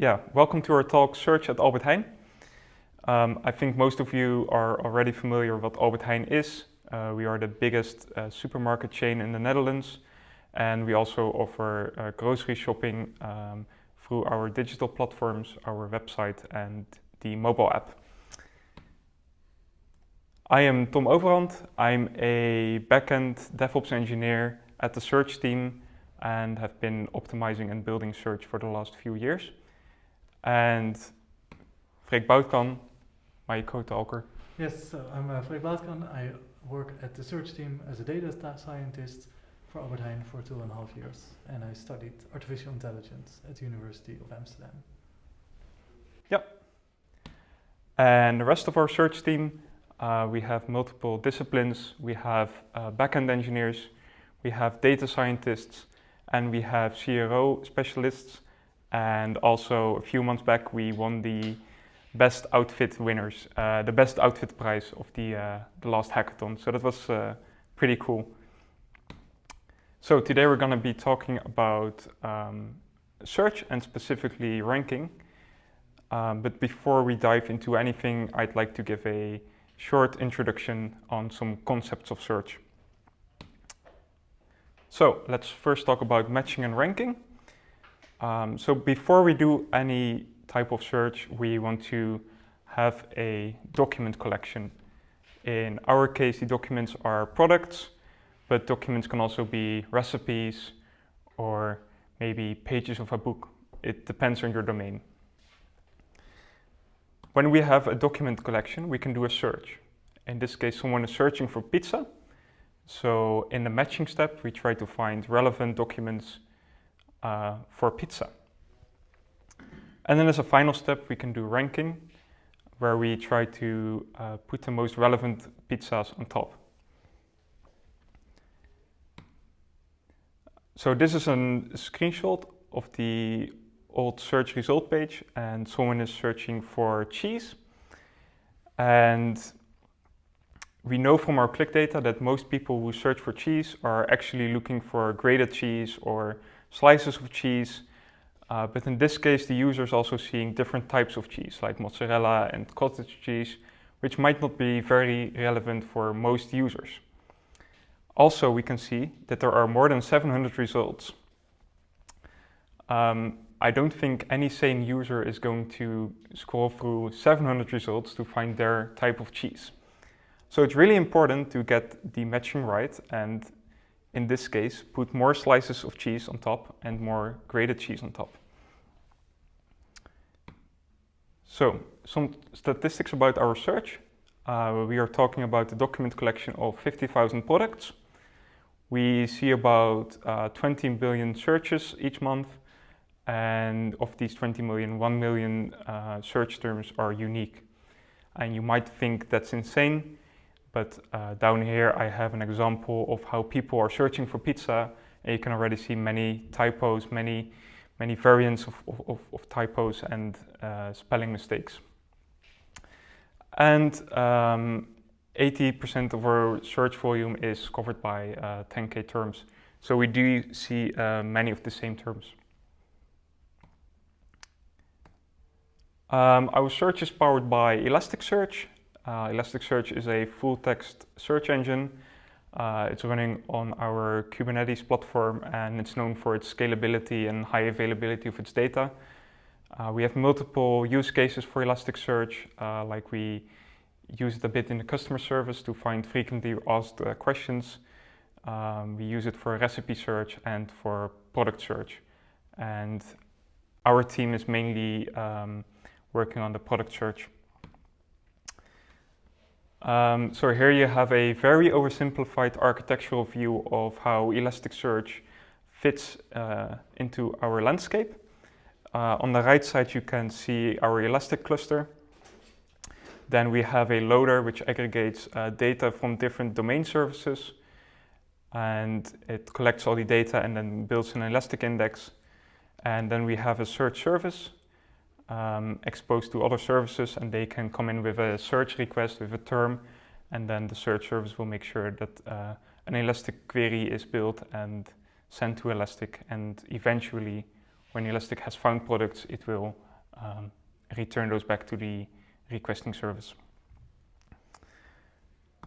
Yeah, welcome to our talk Search at Albert Heijn. I think most of you are already familiar with what Albert Heijn is. We are the biggest supermarket chain in the Netherlands, and we also offer grocery shopping through our digital platforms, our website and the mobile app. I am Thom Overhand. I'm a backend DevOps engineer at the search team and have been optimizing and building search for the last few years. And Freek Boutkan, my co-talker. Yes, I'm Freek Boutkan. I work at the search team as a data scientist for Albert Heijn for 2.5 years, and I studied artificial intelligence at the University of Amsterdam. Yep. And the rest of our search team, we have multiple disciplines. We have backend engineers, we have data scientists, and we have CRO specialists. And also a few months back, we won the best outfit winners, the best outfit prize of the last hackathon. So that was pretty cool. So today we're going to be talking about search and specifically ranking. But before we dive into anything, I'd like to give a short introduction on some concepts of search. So let's first talk about matching and ranking. So before we do any type of search, we want to have a document collection. In our case, the documents are products, but documents can also be recipes or maybe pages of a book. It depends on your domain. When we have a document collection, we can do a search. In this case, someone is searching for pizza. So in the matching step, we try to find relevant documents for pizza. And then as a final step, we can do ranking, where we try to put the most relevant pizzas on top. So this is a screenshot of the old search result page, and someone is searching for cheese. And we know from our click data that most people who search for cheese are actually looking for grated cheese or slices of cheese, but in this case the user is also seeing different types of cheese like mozzarella and cottage cheese, which might not be very relevant for most users. Also, we can see that there are more than 700 results. I don't think any sane user is going to scroll through 700 results to find their type of cheese. So it's really important to get the matching right, and in this case, put more slices of cheese on top and more grated cheese on top. So, some statistics about our search. We are talking about the document collection of 50,000 products. We see about 20 billion searches each month, and of these 20 million, 1 million search terms are unique. And you might think that's insane, but down here I have an example of how people are searching for pizza, and you can already see many typos, many variants of typos and spelling mistakes. And 80% of our search volume is covered by 10K terms. So we do see many of the same terms. Our search is powered by ElasticSearch. ElasticSearch is a full-text search engine. It's running on our Kubernetes platform, and it's known for its scalability and high availability of its data. We have multiple use cases for Elasticsearch, like we use it a bit in the customer service to find frequently asked questions. We use it for recipe search and for product search. And our team is mainly working on the product search. So here you have a very oversimplified architectural view of how Elasticsearch fits into our landscape. On the right side you can see our Elastic cluster. Then we have a loader which aggregates data from different domain services, and it collects all the data and then builds an Elastic index. And then we have a search service exposed to other services, and they can come in with a search request with a term, and then the search service will make sure that an Elastic query is built and sent to Elastic, and eventually when Elastic has found products, it will return those back to the requesting service.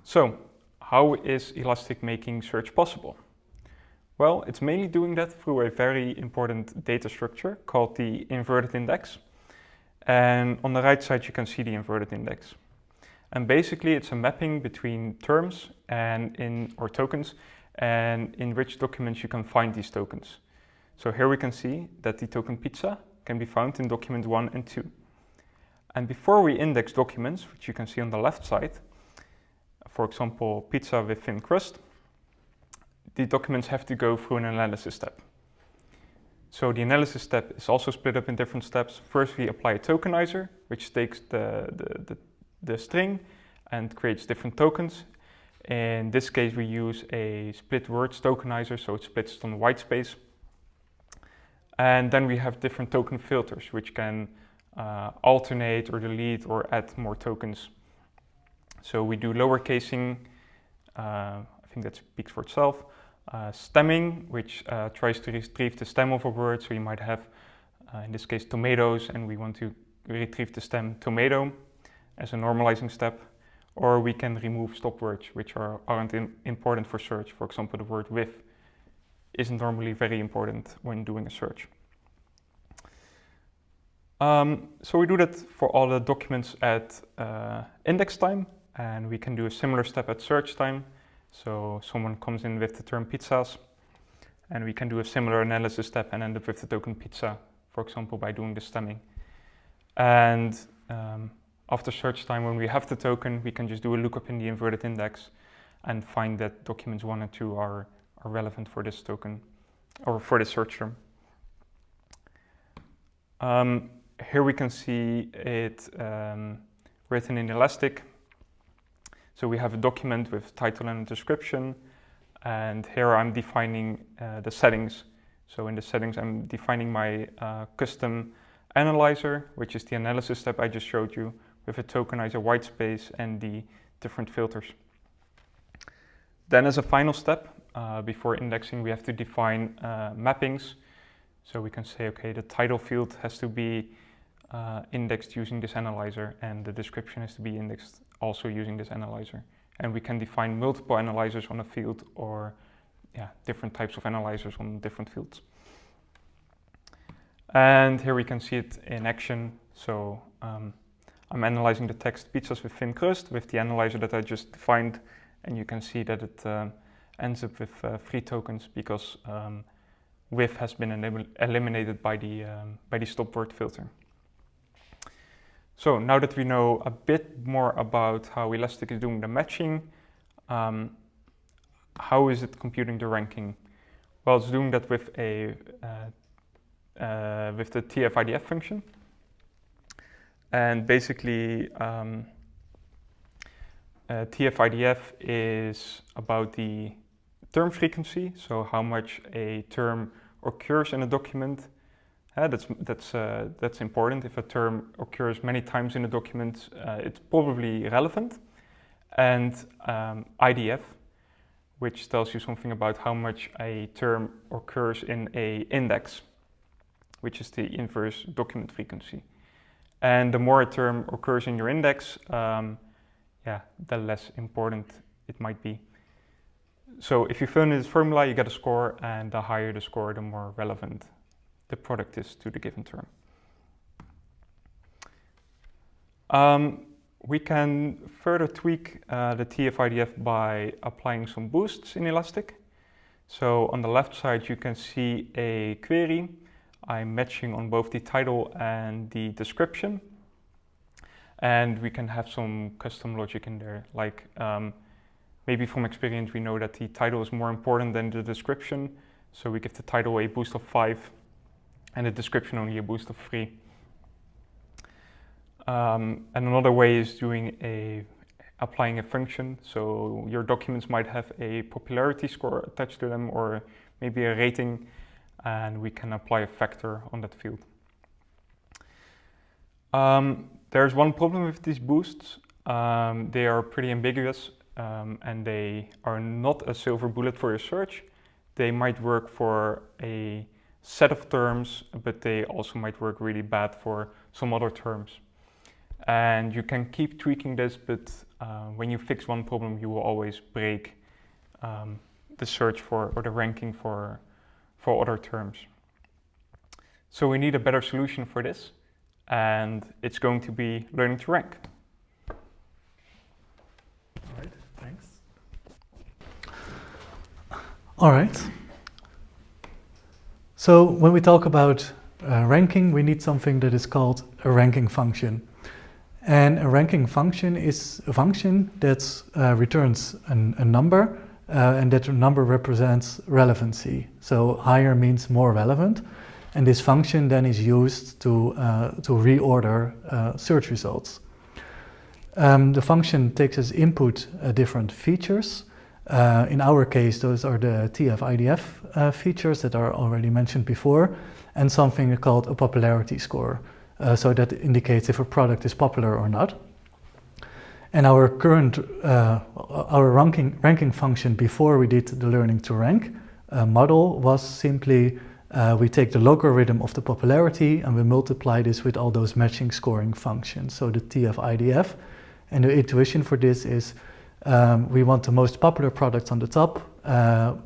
So, how is Elastic making search possible? Well, it's mainly doing that through a very important data structure called the inverted index. And on the right side, you can see the inverted index. And basically, it's a mapping between terms or tokens, and in which documents you can find these tokens. So here we can see that the token pizza can be found in document 1 and 2. And before we index documents, which you can see on the left side, for example, pizza with thin crust, the documents have to go through an analysis step. So the analysis step is also split up in different steps. First, we apply a tokenizer, which takes the string and creates different tokens. In this case, we use a split words tokenizer, so it splits it on the white space. And then we have different token filters, which can alternate or delete or add more tokens. So we do lowercasing, I think that speaks for itself. Stemming, which tries to retrieve the stem of a word. So you might have, in this case, tomatoes, and we want to retrieve the stem tomato as a normalizing step. Or we can remove stop words, which aren't important for search. For example, the word with isn't normally very important when doing a search. So we do that for all the documents at index time, and we can do a similar step at search time. So someone comes in with the term pizzas, and we can do a similar analysis step and end up with the token pizza, for example, by doing the stemming. And after search time, when we have the token, we can just do a lookup in the inverted index and find that documents 1 and 2 are relevant for this token or for this search term. Here we can see it written in Elastic. So we have a document with title and a description, and here I'm defining the settings. So in the settings, I'm defining my custom analyzer, which is the analysis step I just showed you, with a tokenizer white space and the different filters. Then as a final step, before indexing, we have to define mappings. So we can say, okay, the title field has to be indexed using this analyzer, and the description has to be indexed also using this analyzer. And we can define multiple analyzers on a field, or different types of analyzers on different fields. And here we can see it in action. So I'm analyzing the text pizzas with thin crust with the analyzer that I just defined, and you can see that it ends up with 3 tokens because with has been eliminated by the stop word filter. So now that we know a bit more about how Elastic is doing the matching, how is it computing the ranking? Well, it's doing that with the TF-IDF function. And basically, TF-IDF is about the term frequency, so how much a term occurs in a document. That's important. If a term occurs many times in a document, it's probably relevant. And IDF, which tells you something about how much a term occurs in a index, which is the inverse document frequency. And the more a term occurs in your index, the less important it might be. So if you fill in this formula, you get a score, and the higher the score, the more relevant the product is to the given term. We can further tweak the TF-IDF by applying some boosts in Elastic. So on the left side, you can see a query. I'm matching on both the title and the description. And we can have some custom logic in there, like maybe from experience we know that the title is more important than the description. So we give the title a boost of 5 and the description only a boost of 3. And another way is applying a function. So your documents might have a popularity score attached to them, or maybe a rating, and we can apply a factor on that field. There's one problem with these boosts. They are pretty ambiguous, and they are not a silver bullet for your search. They might work for a set of terms, but they also might work really bad for some other terms. And you can keep tweaking this, but when you fix one problem, you will always break the search for or the ranking for other terms. So we need a better solution for this, and it's going to be learning to rank. All right, thanks. All right. So when we talk about ranking, we need something that is called a ranking function. And a ranking function is a function that returns a number, and that number represents relevancy. So higher means more relevant, and this function then is used to reorder search results. The function takes as input different features. In our case, those are the TF-IDF features that are already mentioned before, and something called a popularity score. So that indicates if a product is popular or not. And our current, our ranking function before we did the learning to rank model was simply we take the logarithm of the popularity and we multiply this with all those matching scoring functions. So the TF-IDF, and the intuition for this is we want the most popular products on the top,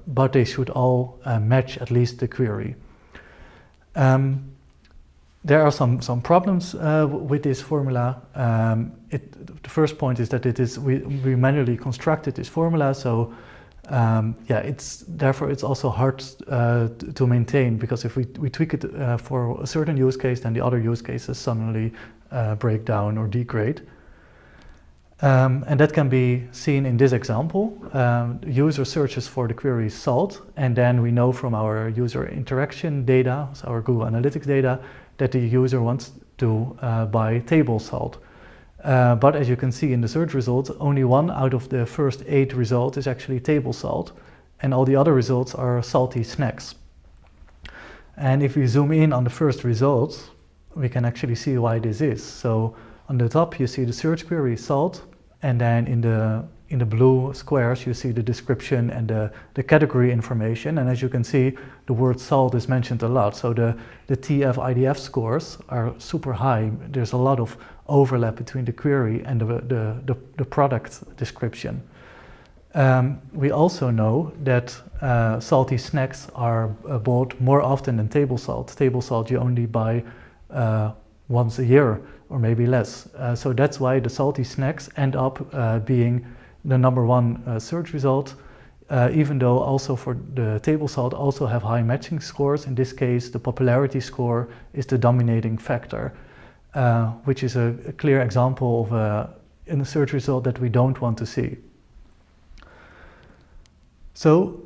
but they should all match at least the query. There are some problems with this formula. The first point is that we manually constructed this formula, so therefore it's also hard to maintain, because if we tweak it for a certain use case, then the other use cases suddenly break down or degrade. And that can be seen in this example. The user searches for the query salt, and then we know from our user interaction data, so our Google Analytics data, that the user wants to buy table salt. But as you can see in the search results, only 1 out of the first 8 results is actually table salt, and all the other results are salty snacks. And if we zoom in on the first results, we can actually see why this is. So on the top you see the search query salt, and then in the blue squares you see the description and the category information, and as you can see the word salt is mentioned a lot, so the TF-IDF scores are super high. There's a lot of overlap between the query and the product description. We also know that salty snacks are bought more often than table salt. Table salt you only buy once a year or maybe less. So that's why the salty snacks end up being the #1 search result, even though also for the table salt also have high matching scores. In this case, the popularity score is the dominating factor, which is a clear example of in a search result that we don't want to see. So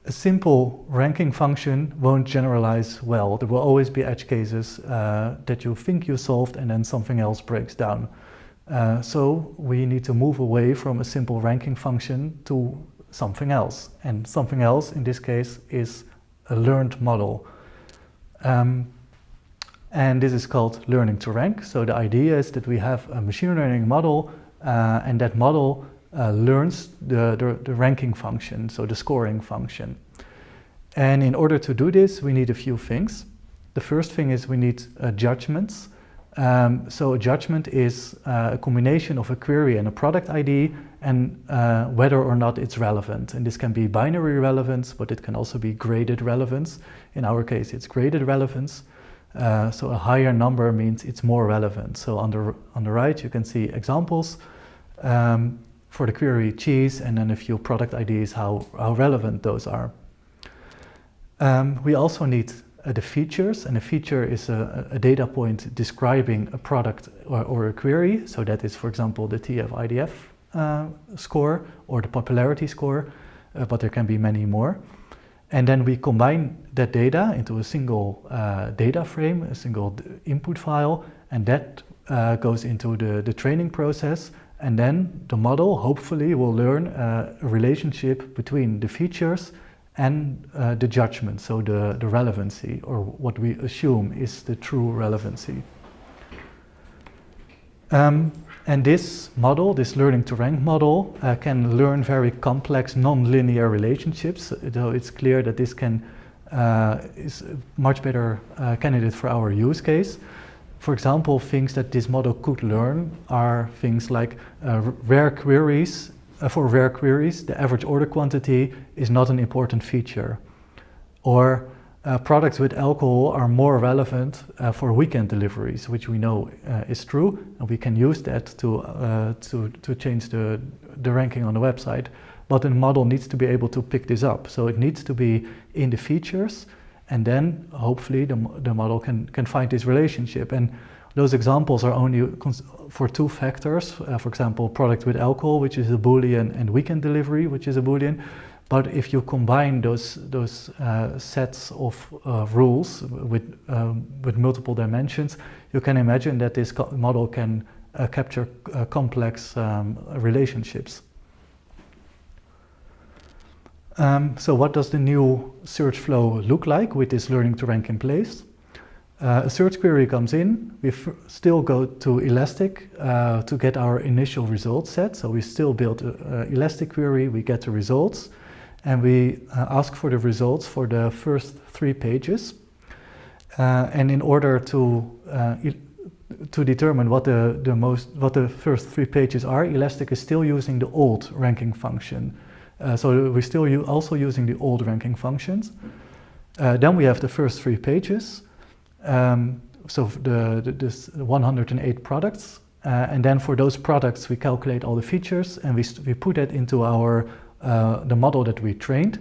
a simple ranking function won't generalize well. There will always be edge cases that you think you solved and then something else breaks down. So we need to move away from a simple ranking function to something else. And something else in this case is a learned model. And this is called learning to rank. So the idea is that we have a machine learning model, and that model learns the ranking function, so the scoring function. And in order to do this, we need a few things. The first thing is we need judgments. So a judgment is a combination of a query and a product ID, and whether or not it's relevant. And this can be binary relevance, but it can also be graded relevance. In our case, it's graded relevance. So a higher number means it's more relevant. So on the right, you can see examples for the query cheese, and then a few product IDs, how relevant those are. We also need the features, and a feature is a data point describing a product or a query. So that is, for example, the TF-IDF score or the popularity score, but there can be many more. And then we combine that data into a single data frame, a single input file, and that goes into the training process. And then the model hopefully will learn a relationship between the features and the judgment, so the relevancy, or what we assume is the true relevancy. And this model, this learning to rank model, can learn very complex non-linear relationships, though it's clear that this can is a much better candidate for our use case. For example, things that this model could learn are things like rare queries. For rare queries, the average order quantity is not an important feature. Or products with alcohol are more relevant for weekend deliveries, which we know is true, and we can use that to change the ranking on the website. But the model needs to be able to pick this up. So it needs to be in the features, and then hopefully the model can find this relationship. And those examples are only for two factors. For example, product with alcohol, which is a Boolean, and weekend delivery, which is a Boolean. But if you combine those sets of rules with multiple dimensions, you can imagine that this model can capture complex relationships. So what does the new search flow look like with this learning to rank in place? A search query comes in, we still go to Elastic to get our initial result set. So we still build an Elastic query, we get the results, and we ask for the results for the first 3 pages. And in order to determine what the first 3 pages are, Elastic is still using the old ranking function. So we're still also using the old ranking functions. Then we have the first 3 pages. So this 108 products. And then for those products, we calculate all the features and we put that into our the model that we trained.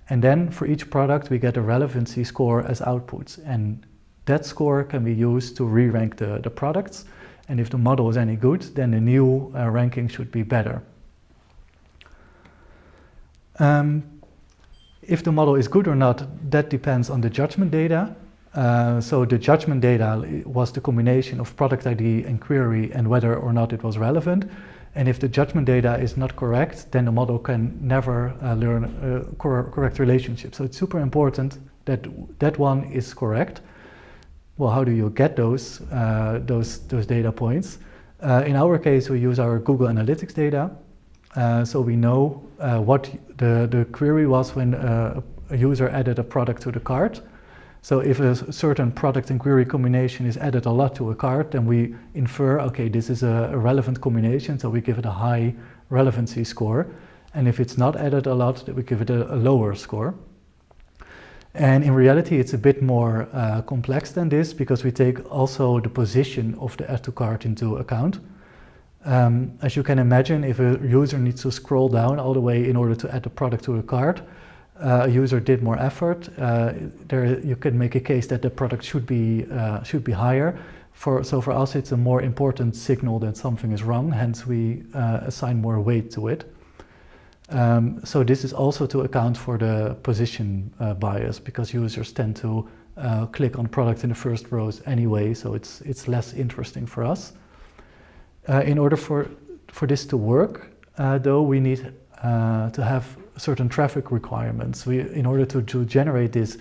And then for each product, we get a relevancy score as outputs. And that score can be used to re-rank the products. And if the model is any good, then the new ranking should be better. If the model is good or not, that depends on the judgment data. So the judgment data was the combination of product ID and query and whether or not it was relevant. And if the judgment data is not correct, then the model can never learn correct relationships. So it's super important that that one is correct. Well, how do you get those data points? In our case, we use our Google Analytics data. So we know what the query was when a user added a product to the cart. So if a certain product and query combination is added a lot to a cart, then we infer, okay, this is a relevant combination, so we give it a high relevancy score. And if it's not added a lot, then we give it a lower score. And in reality, it's a bit more complex than this, because we take also the position of the add to cart into account. As you can imagine, if a user needs to scroll down all the way in order to add the product to the cart, a user did more effort. You can make a case that the product should be higher. So for us, it's a more important signal that something is wrong. Hence, we assign more weight to it. So this is also to account for the position bias, because users tend to click on products in the first rows anyway. So it's less interesting for us. In order for this to work, though, we need to have certain traffic requirements. In order to generate this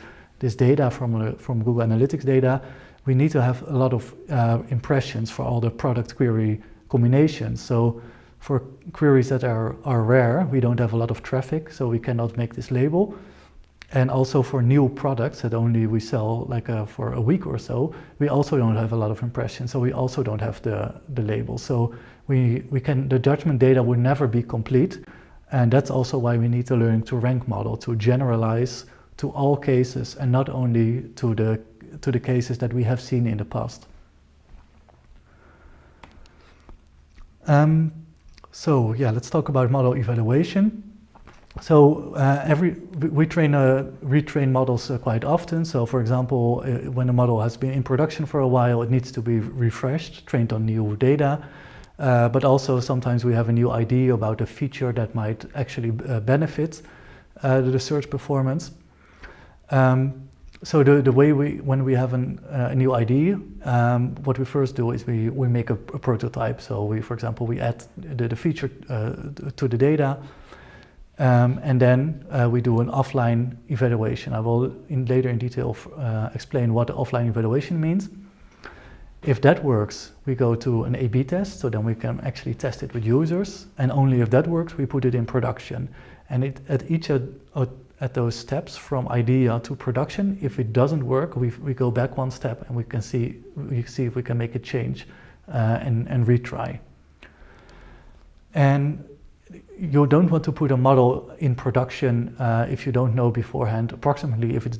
data from Google Analytics data, we need to have a lot of impressions for all the product query combinations. So for queries that are rare, we don't have a lot of traffic, so we cannot make this label. And also for new products that only we sell for a week or so, we also don't have a lot of impressions, so we also don't have the label. So the judgment data will never be complete. And that's also why we need the learning to rank model to generalize to all cases and not only to the cases that we have seen in the past. So yeah, let's talk about model evaluation. So we retrain models quite often. So for example, when a model has been in production for a while, it needs to be refreshed, trained on new data. But also sometimes we have a new idea about a feature that might actually benefit the search performance. So the way when we have a new idea, what we first do is we make a prototype. So for example, we add the feature to the data, and then we do an offline evaluation. I will later in detail explain what the offline evaluation means. If that works, we go to an A/B test, so then we can actually test it with users, and only if that works, we put it in production. And at at those steps from idea to production. If it doesn't work, we go back one step and we see if we can make a change and retry. And you don't want to put a model in production if you don't know beforehand approximately if it's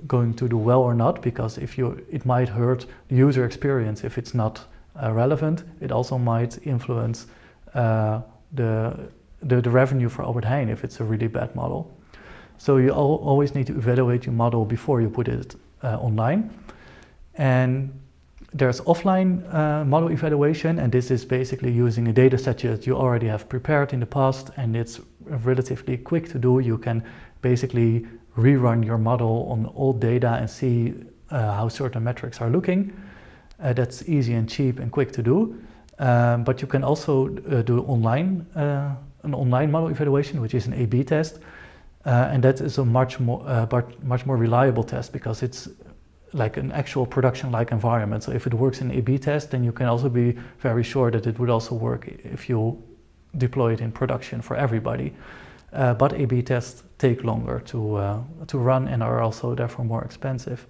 going to do well or not, because it might hurt the user experience if it's not relevant. It also might influence the revenue for Heijn if it's a really bad model. So you always need to evaluate your model before you put it online. And there's offline model evaluation, and this is basically using a data set that you already have prepared in the past, and it's relatively quick to do. You can basically rerun your model on old data and see how certain metrics are looking. That's easy and cheap and quick to do. But you can also do an online model evaluation, which is an A/B test, and that is a much more reliable test because it's like an actual production-like environment. So if it works in A/B test, then you can also be very sure that it would also work if you deploy it in production for everybody. But A/B tests take longer to run and are also therefore more expensive.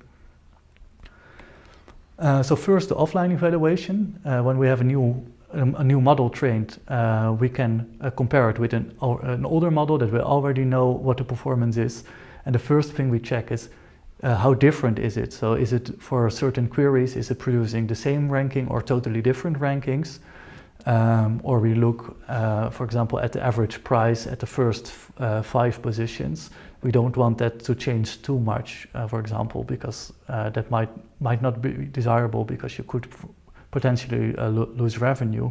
So first, the offline evaluation. When we have a new model trained, we can compare it with an older model that we already know what the performance is. And the first thing we check is how different is it? So is it for certain queries, is it producing the same ranking or totally different rankings? Or we look, for example, at the average price at the first 5 positions. We don't want that to change too much, for example, because that might not be desirable because you could potentially lose revenue.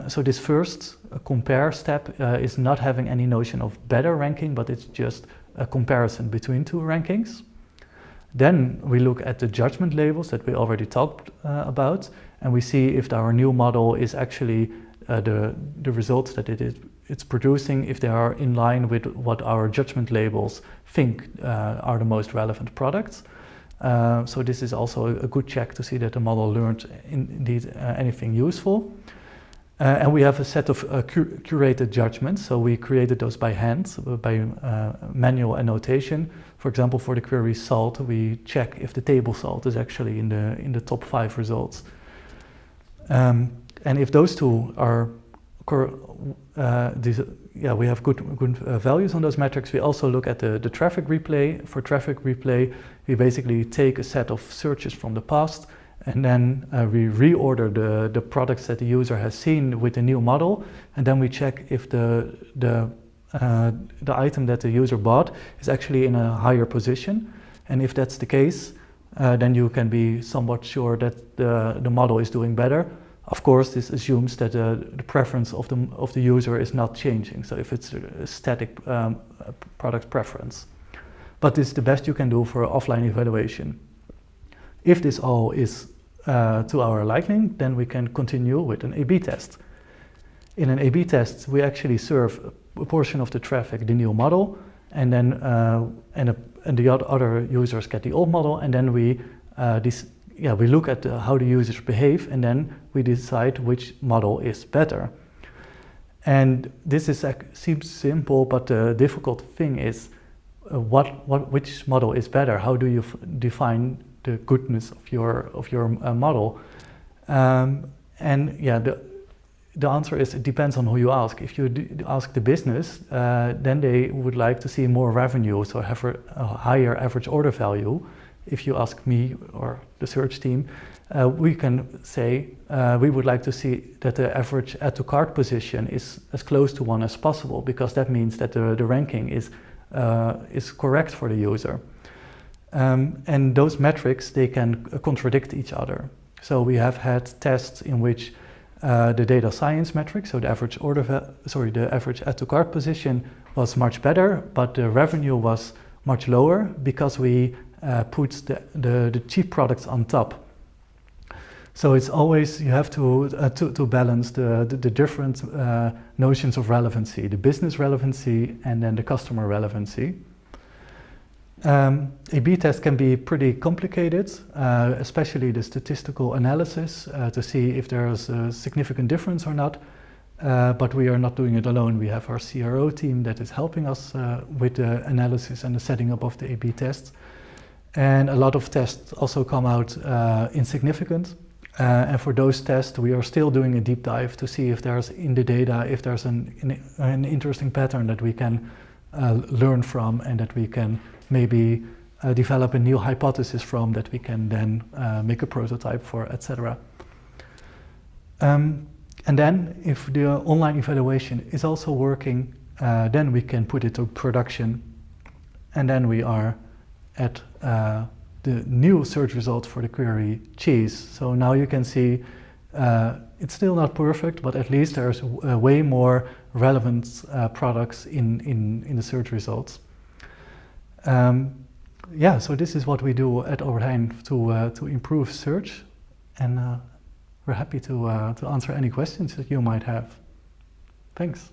So this first compare step is not having any notion of better ranking, but it's just a comparison between 2 rankings. Then we look at the judgment labels that we already talked about, and we see if our new model is actually the results that it's producing, if they are in line with what our judgment labels think are the most relevant products. So this is also a good check to see that the model learned indeed anything useful. And we have a set of curated judgments, so we created those by hand, by manual annotation. For example, for the query salt, we check if the table salt is actually in the top 5 results. And if those two are, we have good values on those metrics. We also look at the traffic replay. For traffic replay, we basically take a set of searches from the past, and then we reorder the products that the user has seen with the new model, and then we check if the item that the user bought is actually in a higher position. And if that's the case, then you can be somewhat sure that the model is doing better. Of course, this assumes that the preference of the user is not changing. So if it's a static product preference. But this is the best you can do for offline evaluation. If this all is to our liking, then we can continue with an A/B test. In an A/B test, we actually serve a portion of the traffic the new model, and then and the other users get the old model, and then we look at how the users behave, and then we decide which model is better. And this seems simple, but the difficult thing is which model is better? How do you define the goodness of your model? The answer is it depends on who you ask. If you ask the business, then they would like to see more revenue, so have a higher average order value. If you ask me or the search team, we can say we would like to see that the average add to cart position is as close to 1 as possible, because that means that the ranking is correct for the user. And those metrics, they can contradict each other. So we have had tests in which the data science metric, so the average add to cart position was much better, but the revenue was much lower because we put the cheap products on top. So it's always, you have to balance the different notions of relevancy, the business relevancy and then the customer relevancy. A/B test can be pretty complicated, especially the statistical analysis to see if there is a significant difference or not. but we are not doing it alone. We have our CRO team that is helping us with the analysis and the setting up of the A/B tests. And a lot of tests also come out insignificant. And for those tests, we are still doing a deep dive to see if there's in the data, if there's an interesting pattern that we can learn from and that we can maybe develop a new hypothesis from that we can then make a prototype for, etc. And then if the online evaluation is also working, then we can put it to production. And then we are at the new search results for the query cheese. So now you can see it's still not perfect, but at least there's way more relevant products in the search results. Yeah, so this is what we do at Heijn to improve search, and we're happy to answer any questions that you might have. Thanks.